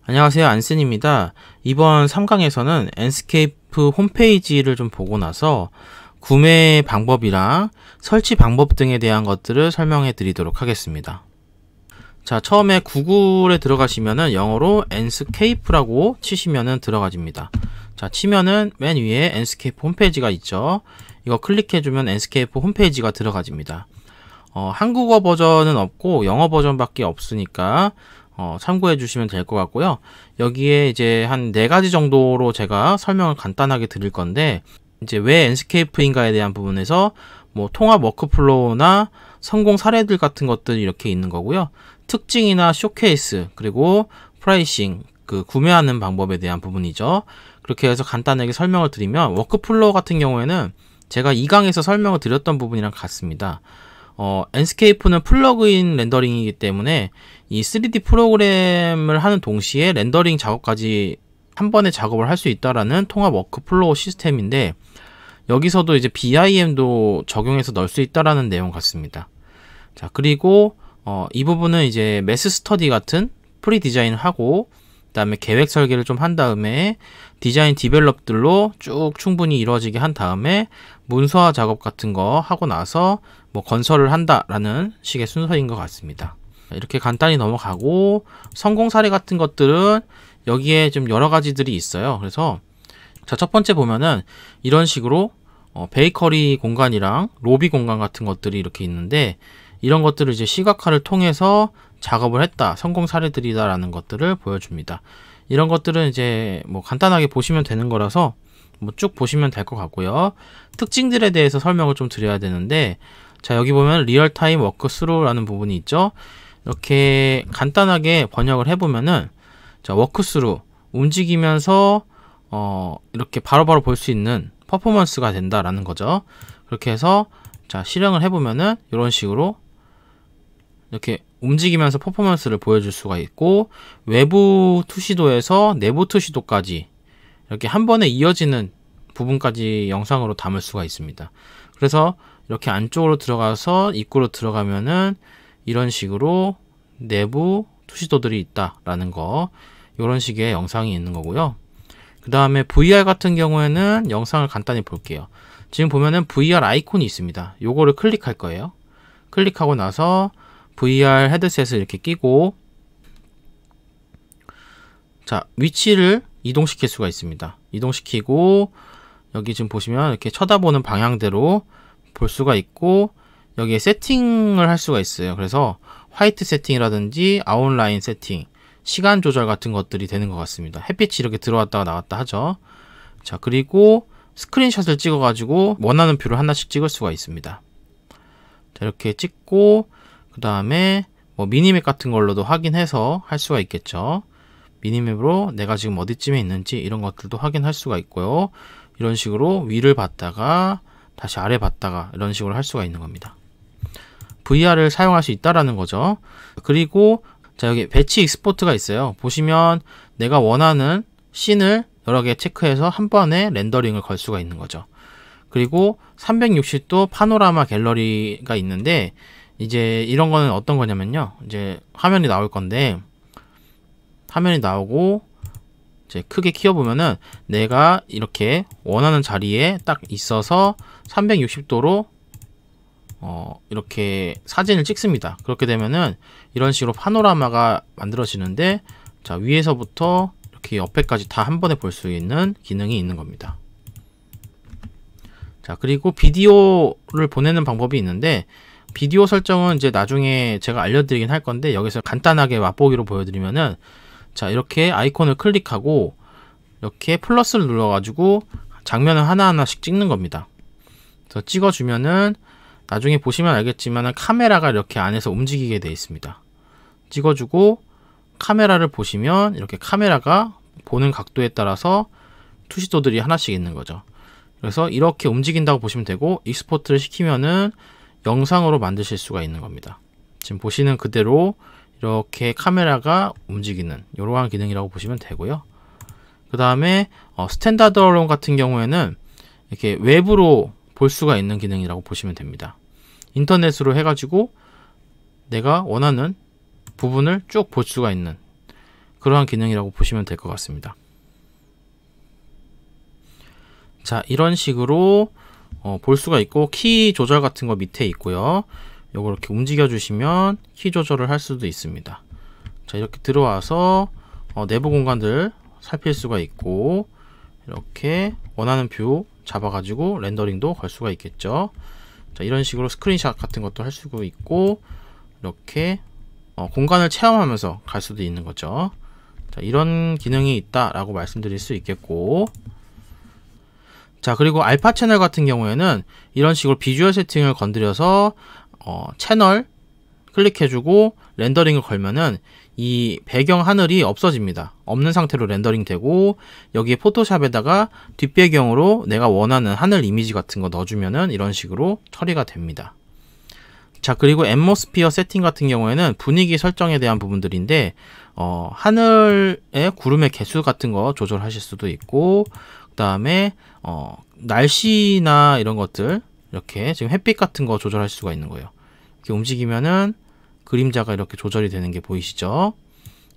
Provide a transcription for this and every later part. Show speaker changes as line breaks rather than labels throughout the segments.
안녕하세요, 안슨입니다. 이번 3강에서는 enscape 홈페이지를 좀 보고 나서 구매 방법이랑 설치 방법 등에 대한 것들을 설명해 드리도록 하겠습니다. 자, 처음에 구글에 들어가시면은 영어로 enscape라고 치시면은 들어가집니다. 자, 치면은 맨 위에 enscape 홈페이지가 있죠. 이거 클릭해주면 enscape 홈페이지가 들어가집니다. 한국어 버전은 없고 영어 버전밖에 없으니까 참고해 주시면 될 것 같고요. 여기에 이제 한 4가지 정도로 제가 설명을 간단하게 드릴 건데, 이제 왜 엔스케이프인가에 대한 부분에서 뭐 통합 워크플로우나 성공 사례들 같은 것들이 이렇게 있는 거고요. 특징이나 쇼케이스, 그리고 프라이싱, 그 구매하는 방법에 대한 부분이죠. 그렇게 해서 간단하게 설명을 드리면, 워크플로우 같은 경우에는 제가 2강에서 설명을 드렸던 부분이랑 같습니다. 엔스케이프는 플러그인 렌더링이기 때문에 이 3D 프로그램을 하는 동시에 렌더링 작업까지 한 번에 작업을 할 수 있다라는 통합 워크플로우 시스템인데, 여기서도 이제 BIM도 적용해서 넣을 수 있다라는 내용 같습니다. 자, 그리고 이 부분은 이제 매스 스터디 같은 프리 디자인을 하고, 그 다음에 계획 설계를 좀 한 다음에 디자인 디벨롭들로 쭉 충분히 이루어지게 한 다음에 문서화 작업 같은 거 하고 나서 뭐 건설을 한다라는 식의 순서인 것 같습니다. 이렇게 간단히 넘어가고, 성공 사례 같은 것들은 여기에 좀 여러 가지들이 있어요. 그래서 자, 첫 번째 보면은 이런 식으로 베이커리 공간이랑 로비 공간 같은 것들이 이렇게 있는데, 이런 것들을 이제 시각화를 통해서 작업을 했다, 성공 사례들이다라는 것들을 보여줍니다. 이런 것들은 이제 뭐 간단하게 보시면 되는 거라서 뭐 쭉 보시면 될 것 같고요. 특징들에 대해서 설명을 좀 드려야 되는데, 자, 여기 보면 리얼타임 워크스루라는 부분이 있죠. 이렇게 간단하게 번역을 해보면은, 자, 워크스루, 움직이면서 이렇게 바로바로 볼 수 있는 퍼포먼스가 된다라는 거죠. 그렇게 해서 자, 실행을 해보면은 이런 식으로 이렇게 움직이면서 퍼포먼스를 보여줄 수가 있고, 외부 투시도에서 내부 투시도까지 이렇게 한 번에 이어지는 부분까지 영상으로 담을 수가 있습니다. 그래서 이렇게 안쪽으로 들어가서 입구로 들어가면은 이런 식으로 내부 투시도들이 있다라는 거, 이런 식의 영상이 있는 거고요. 그 다음에 VR 같은 경우에는 영상을 간단히 볼게요. 지금 보면은 VR 아이콘이 있습니다. 요거를 클릭할 거예요. 클릭하고 나서 VR 헤드셋을 이렇게 끼고, 자, 위치를 이동시킬 수가 있습니다. 이동시키고, 여기 지금 보시면 이렇게 쳐다보는 방향대로 볼 수가 있고, 여기에 세팅을 할 수가 있어요. 그래서 화이트 세팅이라든지 아웃라인 세팅, 시간 조절 같은 것들이 되는 것 같습니다. 햇빛이 이렇게 들어왔다가 나왔다 하죠. 자, 그리고 스크린샷을 찍어 가지고 원하는 뷰를 하나씩 찍을 수가 있습니다. 자, 이렇게 찍고, 그 다음에 뭐 미니맵 같은 걸로도 확인해서 할 수가 있겠죠. 미니맵으로 내가 지금 어디쯤에 있는지 이런 것들도 확인할 수가 있고요. 이런 식으로 위를 봤다가 다시 아래 봤다가 이런 식으로 할 수가 있는 겁니다. VR을 사용할 수 있다라는 거죠. 그리고 자, 여기 배치 익스포트가 있어요. 보시면 내가 원하는 씬을 여러 개 체크해서 한 번에 렌더링을 걸 수가 있는 거죠. 그리고 360도 파노라마 갤러리가 있는데, 이제 이런 거는 어떤 거냐면요, 이제 화면이 나올 건데, 화면이 나오고 이제 크게 키워보면은 내가 이렇게 원하는 자리에 딱 있어서 360도로 이렇게 사진을 찍습니다. 그렇게 되면은 이런 식으로 파노라마가 만들어지는데, 자, 위에서부터 이렇게 옆에까지 다 한 번에 볼 수 있는 기능이 있는 겁니다. 자, 그리고 비디오를 보내는 방법이 있는데, 비디오 설정은 이제 나중에 제가 알려드리긴 할 건데, 여기서 간단하게 맛보기로 보여드리면은, 자, 이렇게 아이콘을 클릭하고 이렇게 플러스를 눌러가지고 장면을 하나하나씩 찍는 겁니다. 그래서 찍어주면은 나중에 보시면 알겠지만 카메라가 이렇게 안에서 움직이게 되어 있습니다. 찍어주고 카메라를 보시면 이렇게 카메라가 보는 각도에 따라서 투시도들이 하나씩 있는 거죠. 그래서 이렇게 움직인다고 보시면 되고, 익스포트를 시키면은 영상으로 만드실 수가 있는 겁니다. 지금 보시는 그대로 이렇게 카메라가 움직이는 이러한 기능이라고 보시면 되고요. 그 다음에 스탠다드 언론 같은 경우에는 이렇게 외부로 볼 수가 있는 기능이라고 보시면 됩니다. 인터넷으로 해가지고 내가 원하는 부분을 쭉 볼 수가 있는 그러한 기능이라고 보시면 될 것 같습니다. 자, 이런 식으로 볼 수가 있고, 키 조절 같은 거 밑에 있고요. 요거 이렇게 움직여 주시면 키 조절을 할 수도 있습니다. 자, 이렇게 들어와서 내부 공간들 살필 수가 있고, 이렇게 원하는 뷰 잡아가지고 렌더링도 걸 수가 있겠죠. 자, 이런 식으로 스크린샷 같은 것도 할 수가 있고, 이렇게 공간을 체험하면서 갈 수도 있는 거죠. 자, 이런 기능이 있다라고 말씀드릴 수 있겠고, 자, 그리고 알파 채널 같은 경우에는 이런 식으로 비주얼 세팅을 건드려서 채널 클릭해주고 렌더링을 걸면은 이 배경 하늘이 없어집니다. 없는 상태로 렌더링 되고, 여기에 포토샵에다가 뒷배경으로 내가 원하는 하늘 이미지 같은 거 넣어주면은 이런 식으로 처리가 됩니다. 자, 그리고 앰모스피어 세팅 같은 경우에는 분위기 설정에 대한 부분들인데, 하늘의 구름의 개수 같은 거 조절하실 수도 있고, 그 다음에 날씨나 이런 것들, 이렇게 지금 햇빛 같은 거 조절할 수가 있는 거예요. 이렇게 움직이면은 그림자가 이렇게 조절이 되는 게 보이시죠?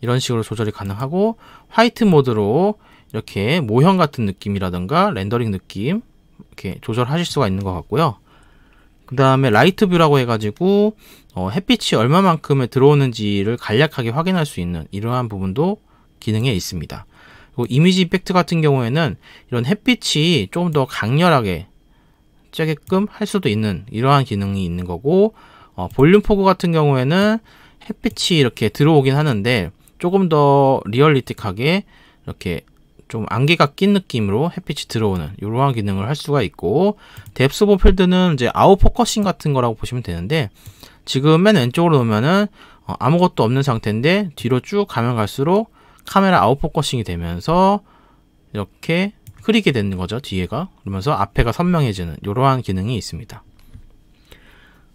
이런 식으로 조절이 가능하고, 화이트 모드로 이렇게 모형 같은 느낌이라든가 렌더링 느낌 이렇게 조절하실 수가 있는 것 같고요. 그 다음에 라이트 뷰라고 해가지고 햇빛이 얼마만큼에 들어오는지를 간략하게 확인할 수 있는 이러한 부분도 기능에 있습니다. 그리고 이미지 이펙트 같은 경우에는 이런 햇빛이 조금 더 강렬하게 쬐게끔 할 수도 있는 이러한 기능이 있는 거고, 볼륨 포그 같은 경우에는 햇빛이 이렇게 들어오긴 하는데 조금 더 리얼리틱하게 이렇게 좀 안개가 낀 느낌으로 햇빛이 들어오는 이러한 기능을 할 수가 있고, 뎁스 오브 필드는 이제 아웃 포커싱 같은 거라고 보시면 되는데, 지금 맨 왼쪽으로 놓으면은 아무것도 없는 상태인데 뒤로 쭉 가면 갈수록 카메라 아웃 포커싱이 되면서 이렇게 흐리게 되는 거죠, 뒤에가. 그러면서 앞에가 선명해지는 이러한 기능이 있습니다.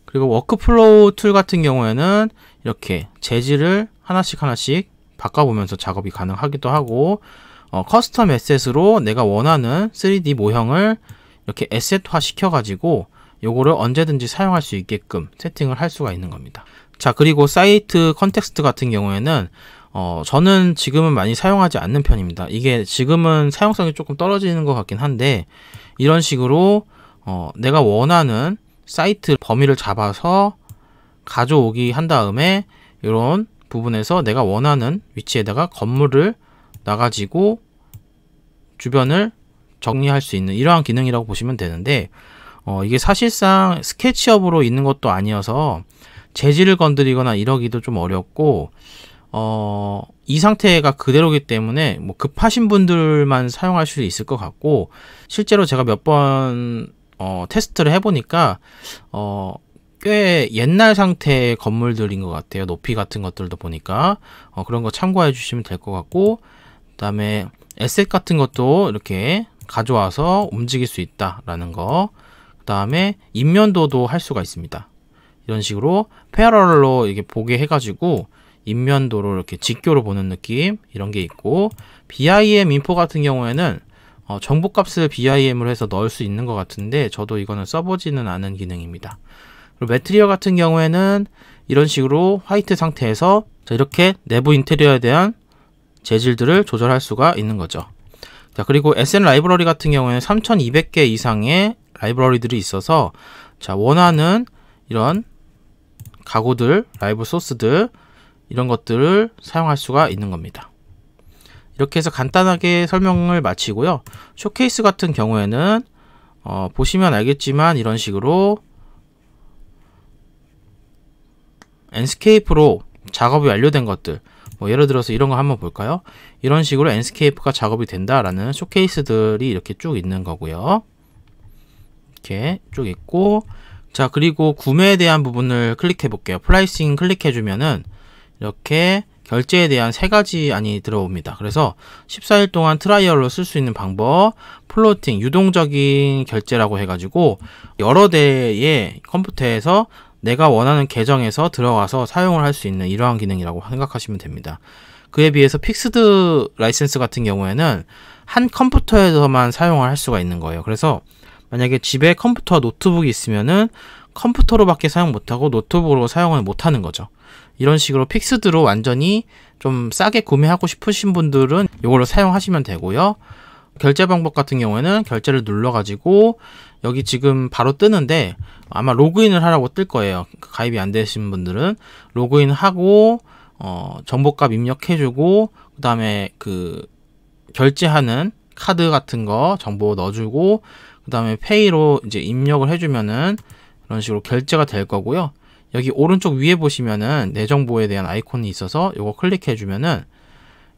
그리고 워크플로우 툴 같은 경우에는 이렇게 재질을 하나씩 바꿔보면서 작업이 가능하기도 하고, 커스텀 에셋으로 내가 원하는 3D 모형을 이렇게 에셋화 시켜가지고 요거를 언제든지 사용할 수 있게끔 세팅을 할 수가 있는 겁니다. 자, 그리고 사이트 컨텍스트 같은 경우에는 저는 지금은 많이 사용하지 않는 편입니다. 이게 지금은 사용성이 조금 떨어지는 것 같긴 한데, 이런 식으로 내가 원하는 사이트 범위를 잡아서 가져오기 한 다음에 이런 부분에서 내가 원하는 위치에다가 건물을 놔가지고 주변을 정리할 수 있는 이러한 기능이라고 보시면 되는데, 이게 사실상 스케치업으로 있는 것도 아니어서 재질을 건드리거나 이러기도 좀 어렵고, 이 상태가 그대로기 때문에 뭐 급하신 분들만 사용할 수 있을 것 같고, 실제로 제가 몇 번 테스트를 해보니까 꽤 옛날 상태의 건물들인 것 같아요. 높이 같은 것들도 보니까 그런 거 참고해 주시면 될 것 같고, 그 다음에 에셋 같은 것도 이렇게 가져와서 움직일 수 있다라는 거, 그 다음에 인면도도 할 수가 있습니다. 이런 식으로 패러럴로 이렇게 보게 해가지고 인면도로 이렇게 직교로 보는 느낌, 이런 게 있고, BIM 인포 같은 경우에는 정보값을 BIM으로 해서 넣을 수 있는 것 같은데 저도 이거는 써보지는 않은 기능입니다. 그리고 매트리얼 같은 경우에는 이런 식으로 화이트 상태에서 이렇게 내부 인테리어에 대한 재질들을 조절할 수가 있는 거죠. 자, 그리고 SN 라이브러리 같은 경우에는 3200개 이상의 라이브러리들이 있어서, 자, 원하는 이런 가구들, 라이브 소스들, 이런 것들을 사용할 수가 있는 겁니다. 이렇게 해서 간단하게 설명을 마치고요. 쇼케이스 같은 경우에는 보시면 알겠지만 이런 식으로 앤스케이프로 작업이 완료된 것들, 뭐 예를 들어서 이런 거 한번 볼까요? 이런 식으로 앤스케이프가 작업이 된다라는 쇼케이스들이 이렇게 쭉 있는 거고요. 이렇게 쭉 있고, 자, 그리고 구매에 대한 부분을 클릭해 볼게요. 프라이싱 클릭해 주면은 이렇게 결제에 대한 3가지 안이 들어옵니다. 그래서 14일 동안 트라이얼로 쓸 수 있는 방법, 플로팅, 유동적인 결제라고 해가지고 여러 대의 컴퓨터에서 내가 원하는 계정에서 들어가서 사용을 할 수 있는 이러한 기능이라고 생각하시면 됩니다. 그에 비해서 픽스드 라이센스 같은 경우에는 한 컴퓨터에서만 사용을 할 수가 있는 거예요. 그래서 만약에 집에 컴퓨터와 노트북이 있으면은 컴퓨터로밖에 사용 못하고 노트북으로 사용을 못하는 거죠. 이런 식으로 픽스드로 완전히 좀 싸게 구매하고 싶으신 분들은 이걸로 사용하시면 되고요. 결제 방법 같은 경우에는 결제를 눌러가지고 여기 지금 바로 뜨는데 아마 로그인을 하라고 뜰 거예요. 가입이 안 되신 분들은 로그인하고 정보값 입력해주고 그 다음에 그 결제하는 카드 같은 거 정보 넣어주고 그 다음에 페이로 이제 입력을 해주면은 이런 식으로 결제가 될 거고요. 여기 오른쪽 위에 보시면은 내 정보에 대한 아이콘이 있어서 이거 클릭해주면은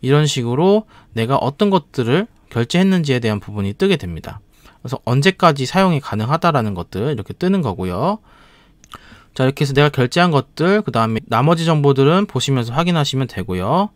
이런 식으로 내가 어떤 것들을 결제했는지에 대한 부분이 뜨게 됩니다. 그래서 언제까지 사용이 가능하다라는 것들 이렇게 뜨는 거고요. 자, 이렇게 해서 내가 결제한 것들, 그 다음에 나머지 정보들은 보시면서 확인하시면 되고요.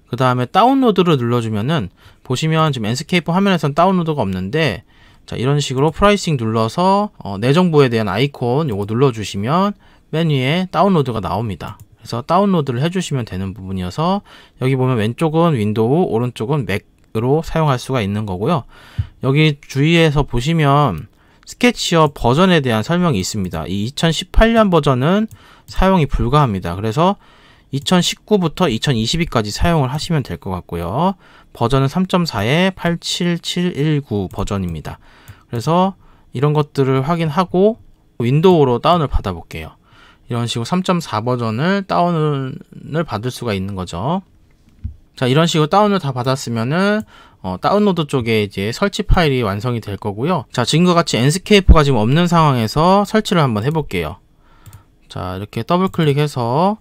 그 다음에 다운로드를 눌러주면은 보시면 지금 엔스케이프 화면에선 다운로드가 없는데 자, 이런 식으로 프라이싱 눌러서 내 정보에 대한 아이콘 요거 눌러주시면 맨 위에 다운로드가 나옵니다. 그래서 다운로드를 해주시면 되는 부분이어서 여기 보면 왼쪽은 윈도우, 오른쪽은 맥으로 사용할 수가 있는 거고요. 여기 주위에서 보시면 스케치업 버전에 대한 설명이 있습니다. 이 2018년 버전은 사용이 불가합니다. 그래서 2019부터 2022까지 사용을 하시면 될 것 같고요. 버전은 3.4에 87719 버전입니다. 그래서 이런 것들을 확인하고 윈도우로 다운을 받아 볼게요. 이런 식으로 3.4 버전을 다운을 받을 수가 있는 거죠. 자, 이런 식으로 다운을 다 받았으면은 다운로드 쪽에 이제 설치 파일이 완성이 될 거고요. 자, 지금과 같이 엔스케이프가 지금 없는 상황에서 설치를 한번 해볼게요. 자, 이렇게 더블 클릭해서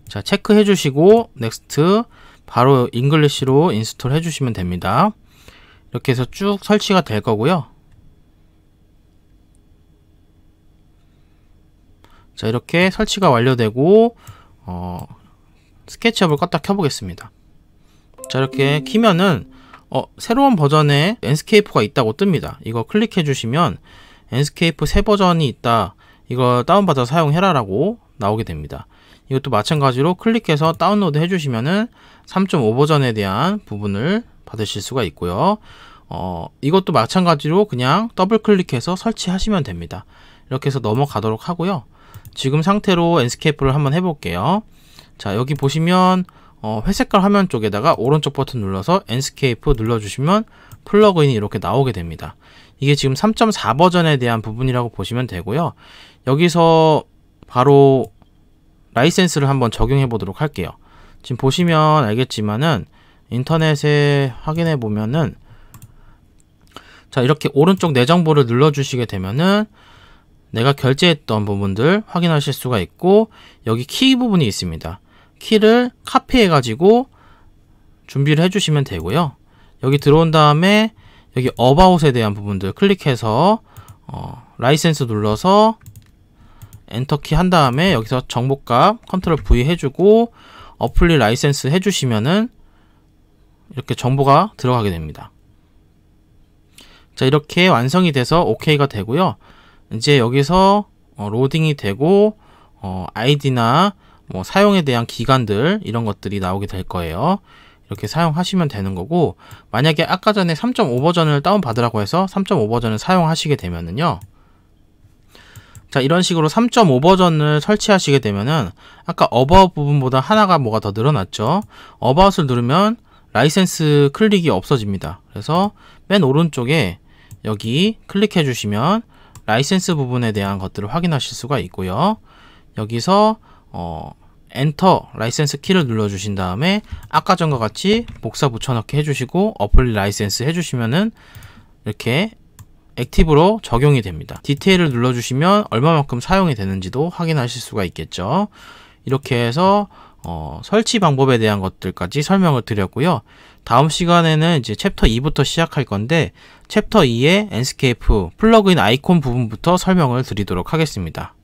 자, 체크해 주시고 넥스트 바로 잉글리시로 인스톨 해 주시면 됩니다. 이렇게 해서 쭉 설치가 될 거고요. 자, 이렇게 설치가 완료되고 스케치업을 껐다 켜보겠습니다. 자, 이렇게 키면은 새로운 버전의 엔스케이프가 있다고 뜹니다. 이거 클릭해 주시면 엔스케이프 새 버전이 있다, 이거 다운받아 사용해라 라고 나오게 됩니다. 이것도 마찬가지로 클릭해서 다운로드 해주시면은 3.5 버전에 대한 부분을 받으실 수가 있고요. 이것도 마찬가지로 그냥 더블 클릭해서 설치하시면 됩니다. 이렇게 해서 넘어가도록 하고요. 지금 상태로 엔스케이프를 한번 해볼게요. 자, 여기 보시면 회색깔 화면 쪽에다가 오른쪽 버튼 눌러서 엔스케이프 눌러주시면 플러그인이 이렇게 나오게 됩니다. 이게 지금 3.4 버전에 대한 부분이라고 보시면 되고요. 여기서 바로 라이센스를 한번 적용해 보도록 할게요. 지금 보시면 알겠지만은 인터넷에 확인해 보면은 자, 이렇게 오른쪽 내 정보를 눌러 주시게 되면은 내가 결제했던 부분들 확인하실 수가 있고 여기 키 부분이 있습니다. 키를 카피해 가지고 준비를 해 주시면 되고요. 여기 들어온 다음에 여기 어바웃에 대한 부분들 클릭해서 라이센스 눌러서 엔터키 한 다음에 여기서 정보값 컨트롤 V 해주고 어플리 라이센스 해주시면은 이렇게 정보가 들어가게 됩니다. 자, 이렇게 완성이 돼서 OK가 되고요. 이제 여기서 로딩이 되고 아이디나 뭐 사용에 대한 기간들 이런 것들이 나오게 될 거예요. 이렇게 사용하시면 되는 거고, 만약에 아까 전에 3.5 버전을 다운받으라고 해서 3.5 버전을 사용하시게 되면은요, 자, 이런 식으로 3.5 버전을 설치하시게 되면은 아까 어바웃 부분보다 하나가 뭐가 더 늘어났죠. 어바웃을 누르면 라이센스 클릭이 없어집니다. 그래서 맨 오른쪽에 여기 클릭해 주시면 라이센스 부분에 대한 것들을 확인하실 수가 있고요. 여기서 엔터 라이센스 키를 눌러 주신 다음에 아까 전과 같이 복사 붙여넣기 해주시고 어플리 라이센스 해주시면은 이렇게 액티브로 적용이 됩니다. 디테일을 눌러주시면 얼마만큼 사용이 되는지도 확인하실 수가 있겠죠. 이렇게 해서 설치 방법에 대한 것들까지 설명을 드렸고요. 다음 시간에는 이제 챕터 2부터 시작할 건데 챕터 2의 엔스케이프 플러그인 아이콘 부분부터 설명을 드리도록 하겠습니다.